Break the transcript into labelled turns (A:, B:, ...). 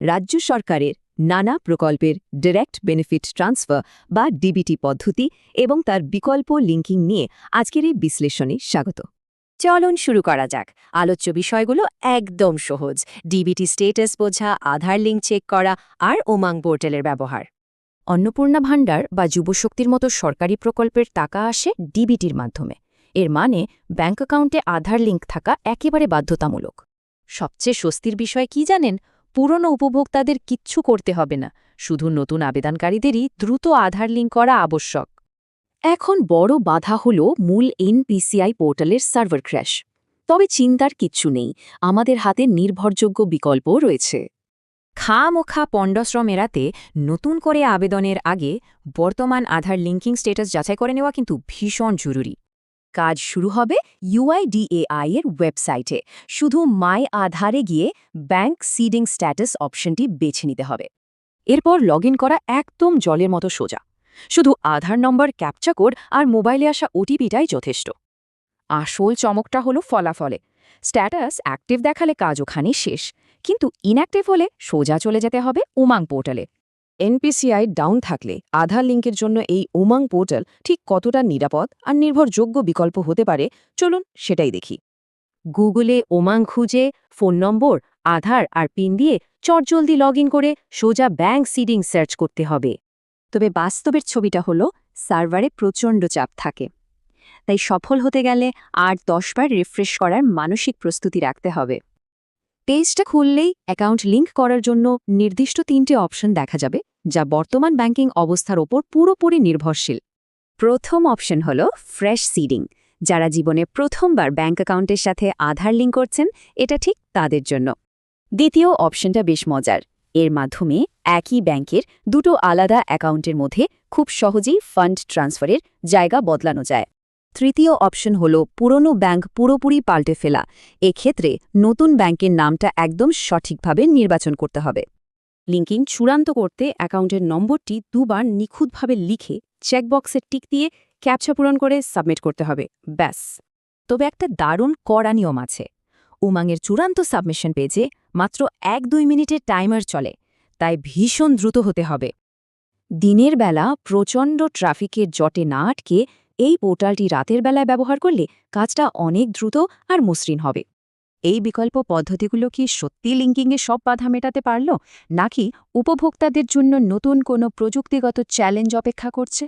A: রাজ্য সরকারের নানা প্রকল্পের ডাইরেক্ট বেনিফিট ট্রান্সফার বা ডিবিটি পদ্ধতি এবং তার বিকল্প লিঙ্কিং নিয়ে আজকের এই বিশ্লেষণে স্বাগত।
B: চলুন শুরু করা যাক। আলোচ্য বিষয়গুলো একদম সহজ। ডিবিটি স্ট্যাটাস বোঝা, আধার লিঙ্ক চেক করা আর উমাং পোর্টালের ব্যবহার। অন্নপূর্ণা ভাণ্ডার বা যুবশক্তির মতো সরকারি প্রকল্পের টাকা আসে ডিবিটির মাধ্যমে। এর মানে ব্যাঙ্ক অ্যাকাউন্টে আধার লিঙ্ক থাকা একেবারে বাধ্যতামূলক। সবচেয়ে স্বস্তির বিষয় কি জানেন? পুরনো উপভোক্তাদের কিচ্ছু করতে হবে না, শুধু নতুন আবেদনকারীদেরই দ্রুত আধার লিঙ্ক করা আবশ্যক।
A: এখন বড় বাধা হল মূল এনপিসিআই পোর্টালের সার্ভার ক্র্যাশ। তবে চিন্তার কিচ্ছু নেই, আমাদের হাতে নির্ভরযোগ্য বিকল্পও রয়েছে।
B: খামোখা পণ্ডশ্রম এড়াতে নতুন করে আবেদনের আগে বর্তমান আধার লিঙ্কিং স্ট্যাটাস যাচাই করে নেওয়া কিন্তু ভীষণ জরুরি।
A: কাজ শুরু হবে ইউআইডিএআই এর ওয়েবসাইটে। শুধু মাই আধারে গিয়ে ব্যাংক সিডিং স্ট্যাটাস অপশনটি বেছে নিতে হবে। এরপর লগ করা একদম জলের মতো সোজা। শুধু আধার নম্বর, ক্যাপচা কোড আর মোবাইলে আসা ওটিপিটাই যথেষ্ট। আসল চমকটা হলো ফলাফলে। স্ট্যাটাস অ্যাক্টিভ দেখালে কাজ ওখানে শেষ, কিন্তু ইনঅ্যাক্টিভ হলে সোজা চলে যেতে হবে উমাং পোর্টালে। এনপিসিআই ডাউন থাকলে আধার লিঙ্কের জন্য এই উমাং পোর্টাল ঠিক কতটা নিরাপদ আর নির্ভরযোগ্য বিকল্প হতে পারে, চলুন সেটাই দেখি। গুগলে উমাং খুঁজে ফোন নম্বর, আধার আর পিন দিয়ে চটজলদি লগ করে সোজা ব্যাংক সিডিং সার্চ করতে হবে। তবে বাস্তবের ছবিটা হলো সার্ভারে প্রচণ্ড চাপ থাকে, তাই সফল হতে গেলে ৮-১০ বার রিফ্রেশ করার মানসিক প্রস্তুতি রাখতে হবে। পেজটা খুললেই অ্যাকাউন্ট লিঙ্ক করার জন্য নির্দিষ্ট ৩টে অপশন দেখা যাবে, যা বর্তমান ব্যাংকিং অবস্থার ওপর পুরোপুরি নির্ভরশীল। প্রথম অপশন হল ফ্রেশ সিডিং। যারা জীবনে প্রথমবার ব্যাংক অ্যাকাউন্টের সাথে আধার লিঙ্ক করছেন, এটা ঠিক তাদের জন্য। দ্বিতীয় অপশনটা বেশ মজার। এর মাধ্যমে একই ব্যাংকের দুটো আলাদা অ্যাকাউন্টের মধ্যে খুব সহজেই ফান্ড ট্রান্সফারের জায়গা বদলানো যায়। তৃতীয় অপশন হল পুরনো ব্যাংক পুরোপুরি পাল্টে ফেলা। এক্ষেত্রে নতুন ব্যাংকের নামটা একদম সঠিকভাবে নির্বাচন করতে হবে। লিঙ্কিং চূড়ান্ত করতে অ্যাকাউন্টের নম্বরটি দুবার নিখুঁতভাবে লিখে চেকবক্সের টিক দিয়ে ক্যাপচা পূরণ করে সাবমিট করতে হবে, ব্যাস। তবে একটা দারুণ কড়া নিয়ম আছে। উমাংয়ের চূড়ান্ত সাবমিশন পেজে মাত্র ১-২ মিনিটের টাইমার চলে, তাই ভীষণ দ্রুত হতে হবে। দিনের বেলা প্রচণ্ড ট্রাফিকের জটে না আটকে এই পোর্টালটি রাতের বেলায় ব্যবহার করলে কাজটা অনেক দ্রুত আর মসৃণ হবে। এই বিকল্প পদ্ধতিগুলো কি সত্যি লিঙ্কিংয়ে সব বাধা মেটাতে পারল, নাকি উপভোক্তাদের জন্য নতুন কোনো প্রযুক্তিগত চ্যালেঞ্জ অপেক্ষা করছে?